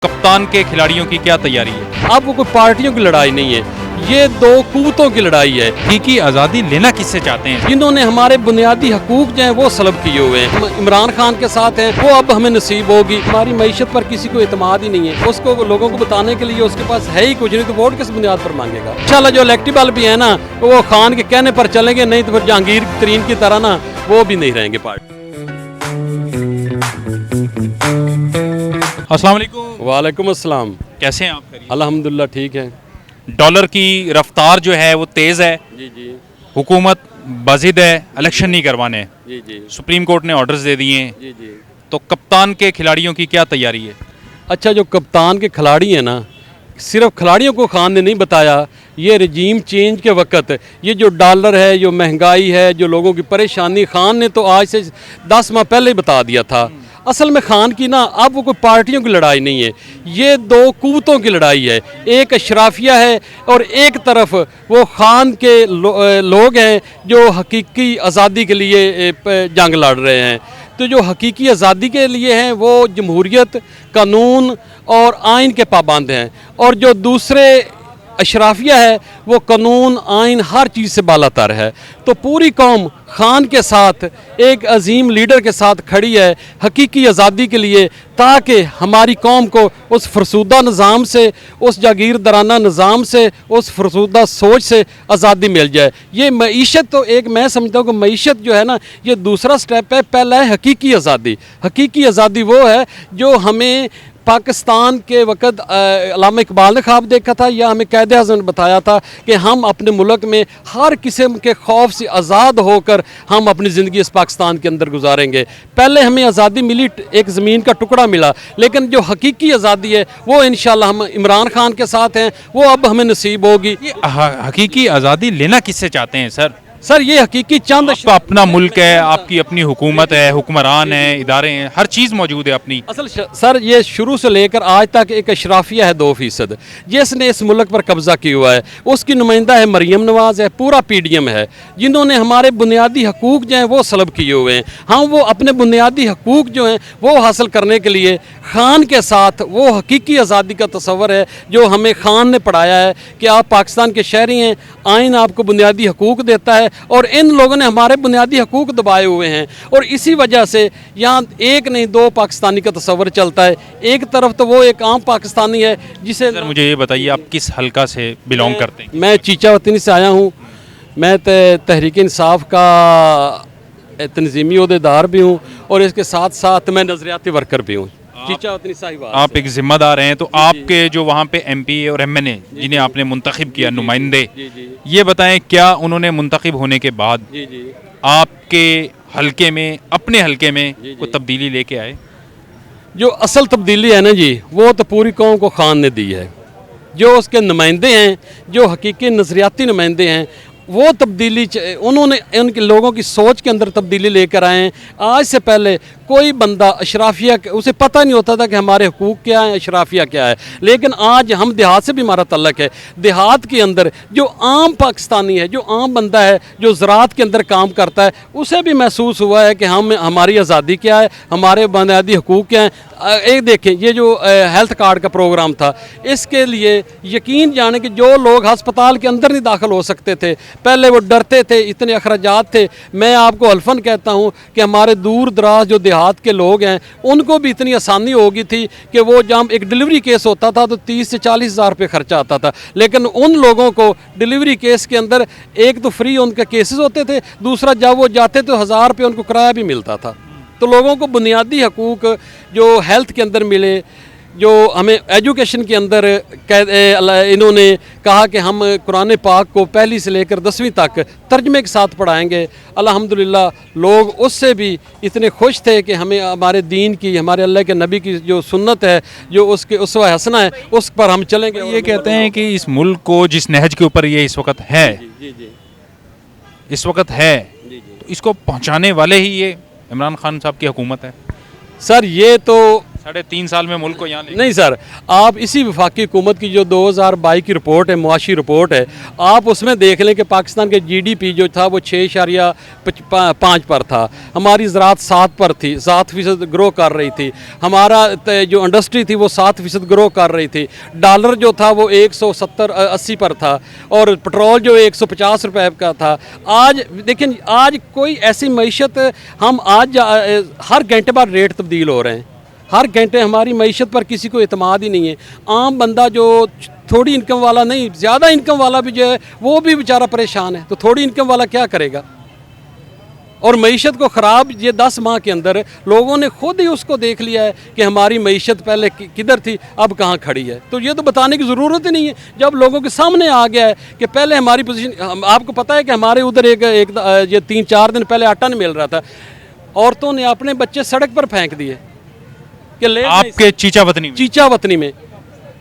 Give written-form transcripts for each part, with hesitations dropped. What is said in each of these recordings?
कप्तान के खिलाड़ियों की क्या तैयारी है? अब वो कोई पार्टियों की लड़ाई नहीं है, ये दो कुव्वतों की लड़ाई है। हकीकी आज़ादी लेना किससे चाहते हैं? जिन्होंने हमारे बुनियादी हकूक जो हैं वो सलब किए हुए हैं। हम इमरान खान के साथ हैं, वो अब हमें नसीब होगी। हमारी मईशत पर किसी को एतमाद ही नहीं है, उसको लोगों को बताने के लिए उसके पास है ही कुछ नहीं, तो वोट किस बुनियाद पर मांगेगा। इंशाल्लाह जो इलेक्टेबल भी है ना, वो खान के कहने पर चलेंगे, नहीं तो फिर जहांगीर तरीन की तरह ना वो भी नहीं रहेंगे पार्टी। अस्सलाम वालेकुम। वालेकुम अस्सलाम। कैसे हैं आप? खैरियत? अल्हम्दुलिल्लाह ठीक है। डॉलर की रफ्तार जो है वो तेज़ है, जी जी हुकूमत बाजिद है, इलेक्शन नहीं करवाने। जी जी सुप्रीम कोर्ट ने ऑर्डर्स दे दिए हैं, जी जी। तो कप्तान के खिलाड़ियों की क्या तैयारी है? अच्छा, जो कप्तान के खिलाड़ी हैं ना, सिर्फ खिलाड़ियों को खान ने नहीं बताया, ये रजीम चेंज के वक्त ये जो डॉलर है, जो महंगाई है, जो लोगों की परेशानी, खान ने तो आज से 10 माह पहले ही बता दिया था। असल में खान की ना अब वो कोई पार्टियों की लड़ाई नहीं है, ये दो कुव्वतों की लड़ाई है। एक अशराफिया है और एक तरफ वो खान के लोग हैं जो हकीकी आज़ादी के लिए जंग लड़ रहे हैं। तो जो हकीकी आज़ादी के लिए हैं वो जमहूरियत, कानून और आइन के पाबंद हैं, और जो दूसरे अशराफिया है वो कानून, आइन, हर चीज़ से बालातर है। तो पूरी कौम खान के साथ, एक अजीम लीडर के साथ खड़ी है हकीकी आज़ादी के लिए, ताकि हमारी कौम को उस फरसूदा निज़ाम से, उस जागीरदाराना निज़ाम से, उस फरसूदा सोच से आज़ादी मिल जाए। ये मईशत तो एक, मैं समझता हूँ कि मईशत जो है ना, ये दूसरा स्टेप है। पहला है हकीकी आज़ादी। हकीकी आज़ादी वो है जो हमें पाकिस्तान के वक़्त अल्लामा इकबाल ने ख्वाब देखा था, या हमें क़ायद आज़म ने बताया था कि हम अपने मुल्क में हर किस्म के खौफ से आज़ाद होकर हम अपनी ज़िंदगी इस पाकिस्तान के अंदर गुजारेंगे। पहले हमें आज़ादी मिली, एक ज़मीन का टुकड़ा मिला, लेकिन जो हकीकी आज़ादी है वो इंशाल्लाह हम इमरान खान के साथ हैं, वो अब हमें नसीब होगी। ये हकीकी आज़ादी लेना किससे चाहते हैं सर ये हकीकी चंद आपका अपना मुल्क है, आपकी अपनी हुकूमत है, हुक्मरान है, इदारे हैं, हर चीज़ मौजूद है अपनी। असल सर ये शुरू से लेकर आज तक एक अशराफिया है 2% जिसने इस मुल्क पर कब्जा किया हुआ है। उसकी नुमाइंदा है मरीम नवाज़ है, पूरा PDM है, जिन्होंने हमारे बुनियादी हकूक जो हैं वो सलब किए हुए हैं। हम वो अपने बुनियादी हकूक जो हैं वो हासिल करने के लिए खान के साथ, वो हकीकी आज़ादी का तस्वर है जो हमें खान ने पढ़ाया है कि आप पाकिस्तान के शहरी हैं, आइन आपको बुनियादी हकूक देता है, और इन लोगों ने हमारे बुनियादी हकूक दबाए हुए हैं। और इसी वजह से यहाँ एक नहीं दो पाकिस्तानी का तस्वर चलता है। एक तरफ तो वो एक आम पाकिस्तानी है जिसे, सर मुझे ये बताइए आप किस हलका से बिलोंग करते हैं? मैं चीचा वतनी से आया हूँ। मैं तहरीक इंसाफ का तंजीमी ओहदेदार भी हूँ, और इसके साथ साथ मैं नज़रियाती वर्कर भी हूँ। चीचा वतनी साहिवाल आप एक जिम्मेदार हैं, तो आपके जो वहाँ पे MP और MNA जिन्हें आपने मुंतखब किया, नुमाइंदे, ये बताएं क्या उन्होंने मुंतखब होने के बाद आपके हलके में, अपने हलके में कोई तब्दीली लेके आए? जो असल तब्दीली है ना जी, वो तो पूरी कौम को खान ने दी है। जो उसके नुमाइंदे हैं, जो हकीकी नज़रियाती नुमाइंदे हैं, वो तब्दीली उन्होंने उनके लोगों की सोच के अंदर तब्दीली लेकर आए हैं। आज से पहले कोई बंदा अशराफिया, उसे पता नहीं होता था कि हमारे हुकूक क्या है, अशराफिया क्या है। लेकिन आज हम देहात से भी हमारा तल्लक है। देहात के अंदर जो आम पाकिस्तानी है, जो आम बंदा है, जो ज़राअत के अंदर काम करता है, उसे भी महसूस हुआ है कि हमारी आज़ादी क्या है, हमारे बुनियादी हुकूक क्या हैं। एक देखें, ये जो हेल्थ कार्ड का प्रोग्राम था, इसके लिए यकीन जाने कि जो लोग अस्पताल के अंदर नहीं दाखिल हो सकते थे, पहले वो डरते थे, इतने अखराजात थे। मैं आपको हल्फन कहता हूँ कि हमारे दूर दराज जो देहात के लोग हैं उनको भी इतनी आसानी हो गई थी कि वो जब एक डिलीवरी केस होता था तो 30 से 40 हज़ार रुपये खर्चा आता था, लेकिन उन लोगों को डिलीवरी केस के अंदर एक तो फ्री उनके केसेस होते थे, दूसरा जब वो जाते तो 1000 रुपये उनको किराया भी मिलता था। तो लोगों को बुनियादी हकूक जो हेल्थ के अंदर मिले, जो हमें एजुकेशन के अंदर इन्होंने कहा कि हम कुरान पाक को पहली से लेकर 10वीं तक तर्जमे के साथ पढ़ाएंगे। अल्हम्दुलिल्लाह लोग उससे भी इतने खुश थे कि हमें हमारे दीन की, हमारे अल्लाह के नबी की जो सुन्नत है, जो उसके उसवा हसना है, उस पर हम चलेंगे। ये कहते हैं कि इस मुल्क को जिस नहज के ऊपर ये इस वक्त है, इस वक्त है, तो इसको पहुँचाने वाले ही ये इमरान खान साहब की हुकूमत है। सर ये तो 3.5 साल में मुल्क को यहाँ ले नहीं सर, आप इसी वफाकी हुकूमत की जो 2022 की रिपोर्ट है, मुआशी रिपोर्ट है, आप उसमें देख लें कि पाकिस्तान के GDP जो था वो 6.5 पर था, हमारी ज़राअत 7 पर थी, 7% ग्रो कर रही थी, हमारा जो इंडस्ट्री थी वो 7% ग्रो कर रही थी, डॉलर जो था वो 170-80 पर था, और पेट्रोल जो 150 रुपए का था। आज देखें, आज कोई ऐसी मईशत हम आज हर घंटे बाद रेट तब्दील हो रहे हैं, हर घंटे हमारी मईशत पर किसी को एतमाद ही नहीं है। आम बंदा जो थोड़ी इनकम वाला नहीं, ज़्यादा इनकम वाला भी जो है वो भी बेचारा परेशान है, तो थोड़ी इनकम वाला क्या करेगा। और मईशत को ख़राब ये 10 माह के अंदर लोगों ने खुद ही उसको देख लिया है कि हमारी मईशत पहले किधर थी, अब कहाँ खड़ी है। तो ये तो बताने की ज़रूरत ही नहीं है, जब लोगों के सामने आ गया है कि पहले हमारी पोजीशन। आपको पता है कि हमारे उधर एक ये 3-4 दिन पहले आटा नहीं मिल रहा था, औरतों ने अपने बच्चे सड़क पर फेंक दिए कि ले आपके चीचा वतनी में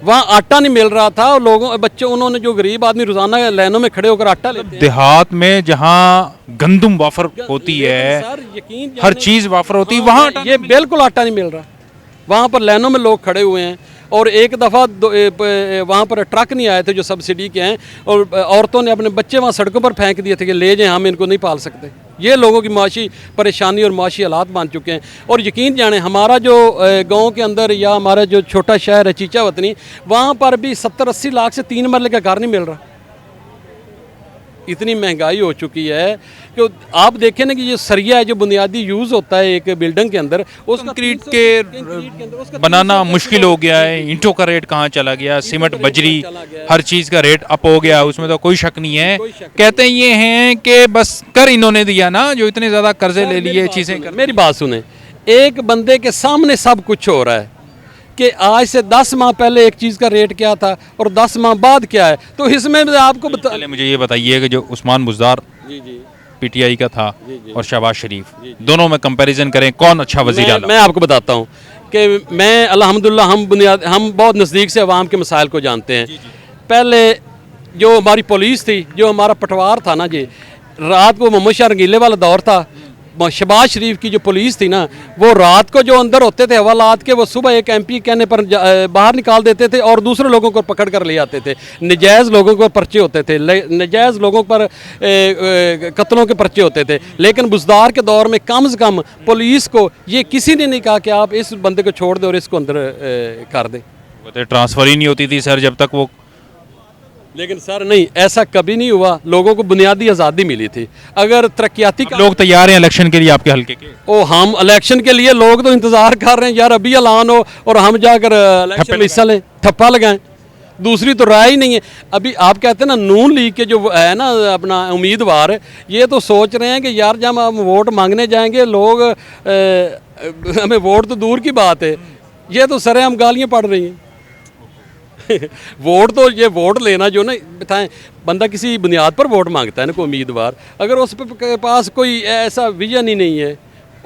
वहाँ आटा नहीं मिल रहा था, और लोगों बच्चे उन्होंने, जो गरीब आदमी रोजाना लाइनों में खड़े होकर आटा लेते हैं। देहात में जहाँ गंदम वाफर होती है, सर यकीन हर चीज़ वाफर होती है, वहाँ ये बिल्कुल आटा नहीं मिल रहा। वहाँ पर लाइनों में लोग खड़े हुए हैं, और एक दफ़ा वहाँ पर ट्रक नहीं आए थे जो सब्सिडी के हैं, और औरतों ने अपने बच्चे वहाँ सड़कों पर फेंक दिए थे कि ले जाएं, हम इनको नहीं पाल सकते। ये लोगों की माशी परेशानी और माशी हालात बन चुके हैं। और यकीन जाने, हमारा जो गांव के अंदर या हमारा जो छोटा शहर है चीचा वतनी, वहाँ पर भी 70-80 लाख से 3 मरले का घर नहीं मिल रहा। इतनी महंगाई हो चुकी है कि आप देखें ना कि ये सरिया है जो बुनियादी यूज़ होता है एक बिल्डिंग के अंदर, उसका कंक्रीट के बनाना मुश्किल हो गया है। ईंटों का रेट कहाँ चला गया, सीमेंट, बजरी, हर चीज़ का रेट अप हो गया, उसमें तो कोई शक नहीं है। कहते ये हैं कि बस कर इन्होंने दिया ना, जो इतने ज़्यादा कर्जे ले लिए चीज़ें कर। मेरी बात सुने, एक बंदे के सामने सब कुछ हो रहा है कि आज से 10 माह पहले एक चीज़ का रेट क्या था और 10 माह बाद क्या है। तो इसमें आपको पहले मुझे ये बताइए कि जो उस्मान बुज़दार PTI का था और शहबाज शरीफ, दोनों में कंपैरिजन करें, कौन अच्छा वज़ीर आला? मैं आपको बताता हूँ कि मैं अल्हम्दुलिल्लाह हम बहुत नज़दीक से अवाम के मसाइल को जानते हैं। पहले जो हमारी पुलिस थी, जो हमारा पटवार था ना जी, रात को मोहम्मद शाह रंगीले वाला दौर था, शहबाज शरीफ की जो पुलिस थी ना, वो रात को जो अंदर होते थे हवालात के, वो सुबह एक MP कहने पर बाहर निकाल देते थे और दूसरे लोगों को पकड़ कर ले आते थे। नजायज़ लोगों पर पर्चे होते थे, नजायज़ लोगों पर कत्लों के पर्चे होते थे। लेकिन बुज़दार के दौर में कम से कम पुलिस को ये किसी ने नहीं कहा कि आप इस बंदे को छोड़ दें और इसको अंदर कर दें। वो तो ट्रांसफ़र ही नहीं होती थी सर जब तक वो। लेकिन सर नहीं, ऐसा कभी नहीं हुआ। लोगों को बुनियादी आज़ादी मिली थी। अगर तरक्याती लोग तैयार हैं इलेक्शन के लिए आपके हल्के के? ओ, हम इलेक्शन के लिए लोग तो इंतज़ार कर रहे हैं यार, अभी ऐलान हो और हम जाकर इलेक्शन में हिस्सा लें, ठप्पा लगाएं। दूसरी तो राय ही नहीं है। अभी आप कहते हैं ना, नून लीग के जो है ना अपना उम्मीदवार, ये तो सोच रहे हैं कि यार जब हम वोट मांगने जाएंगे, लोग हमें वोट तो दूर की बात है, ये तो सरेआम गालियाँ पड़ रही हैं। वोट तो ये वोट लेना जो ना, बताएं, बंदा किसी बुनियाद पर वोट मांगता है ना कोई उम्मीदवार, अगर उस पास कोई ऐसा विजन ही नहीं है,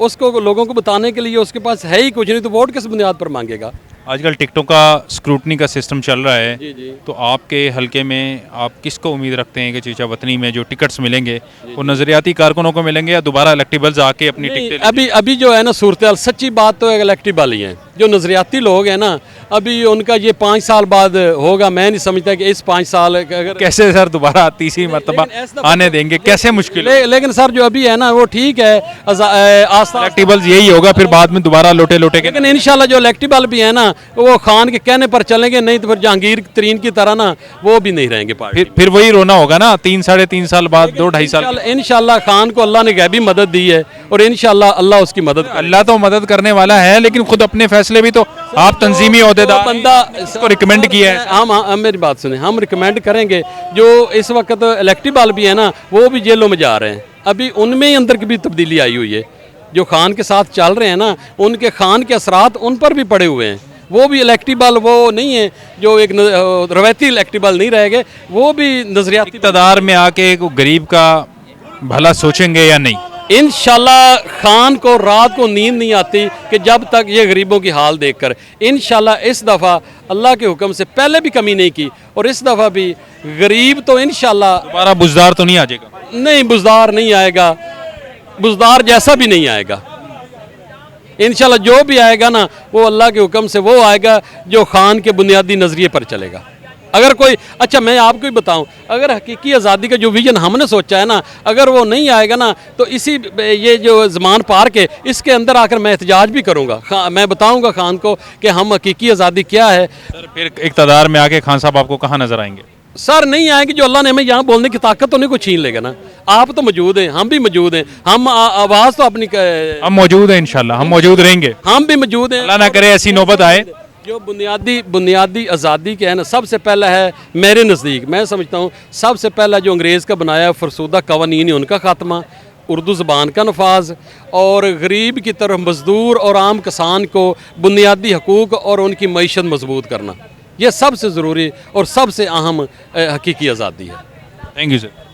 उसको लोगों को बताने के लिए उसके पास है ही कुछ नहीं, तो वोट किस बुनियाद पर मांगेगा। आजकल टिकटों का स्क्रूटनी का सिस्टम चल रहा है, जी। तो आपके हलके में आप किसको उम्मीद रखते हैं कि चीचा वतनी में जो टिकट्स मिलेंगे वो नज़रियाती कारकुनों को मिलेंगे या दोबारा इलेक्टिबल्स आके अपनी टिकटें? अभी जो है ना सूरत हाल, सच्ची बात तो इलेक्टिबल ही है। जो नज़रियाती लोग हैं ना, अभी उनका ये 5 साल बाद होगा। मैं नहीं समझता कि इस 5 साल अगर कैसे सर दोबारा तीसरी मरतबा आने देंगे, कैसे मुश्किल? लेकिन सर जो अभी है ना वो ठीक है, इलेक्टिबल्स यही होगा, फिर बाद में दोबारा लोटे के। लेकिन इंशाल्लाह जो इलेक्टिबल भी है ना, वो खान के कहने पर चलेंगे, नहीं तो फिर जहांगीर तरीन की तरह ना वो भी नहीं रहेंगे पार्टी। फिर वही रोना होगा ना 3-3.5 साल बाद, 2-2.5 साल। इंशाल्लाह खान को अल्लाह ने गैबी मदद दी है और इंशाल्लाह अल्लाह उसकी मदद, अल्लाह तो मदद करने वाला है, लेकिन खुद अपने फैसले भी तो आप तंजीमी ओहदेदार बंदा इसको रिकमेंड किया है। हम मेरी बात सुने, हम रिकमेंड करेंगे। जो इस वक्त इलेक्टिबल भी है ना, वो भी जेलों में जा रहे हैं। अभी उनमें ही अंदर की भी तब्दीली आई हुई है। जो खान के साथ चल रहे हैं ना, उनके खान के असरात उन पर भी पड़े हुए हैं। वो भी इलेक्टिबल वो नहीं है, जो एक रवायती इलेक्टिबल नहीं रहेंगे, वो भी नजरियाती इक़्तिदार में आके गरीब का भला सोचेंगे या नहीं? इंशाल्लाह खान को रात को नींद नहीं आती कि जब तक ये गरीबों की हाल देखकर। इंशाल्लाह इस दफ़ा अल्लाह के हुक्म से पहले भी कमी नहीं की और इस दफ़ा भी गरीब तो इंशाल्लाह दोबारा बुज़दार तो नहीं आ जाएगा? नहीं, बुज़दार नहीं आएगा, बुज़दार जैसा भी नहीं आएगा। इंशाल्लाह जो भी आएगा ना वो अल्लाह के हुक्म से वो आएगा जो खान के बुनियादी नज़रिए पर चलेगा। अगर कोई, अच्छा मैं आपको ही बताऊं, अगर हकीकी आज़ादी का जो विजन हमने सोचा है ना, अगर वो नहीं आएगा ना तो इसी ये जो ज़मान पार्क है इसके अंदर आकर मैं एहतजाज भी करूँगा। मैं बताऊँगा खान को कि हम हकीकी आज़ादी क्या है। सर फिर इक़्तिदार में आके खान साहब आपको कहाँ नजर आएंगे? सर नहीं आएंगे, जो अल्लाह ने हमें यहाँ बोलने की ताकत तो नहीं को छीन लेगा ना। आप तो मौजूद हैं, हम भी मौजूद हैं, हम आवाज़ तो अपनी हम मौजूद हैं, इंशाल्लाह हम मौजूद रहेंगे। हम भी मौजूद हैं। अल्लाह ना करे ऐसी नौबत आए। जो बुनियादी आज़ादी के है ना, सबसे पहला है मेरे नज़दीक, मैं समझता हूँ सबसे पहला जो अंग्रेज़ का बनाया फरसूदा कवानीन है उनका ख़ात्मा, उर्दू ज़बान का नफाज, और गरीब की तरफ मज़दूर और आम किसान को बुनियादी हकूक़ और उनकी मईशत मजबूत करना, ये सबसे ज़रूरी और सबसे अहम हकीकी आज़ादी है। Thank you sir.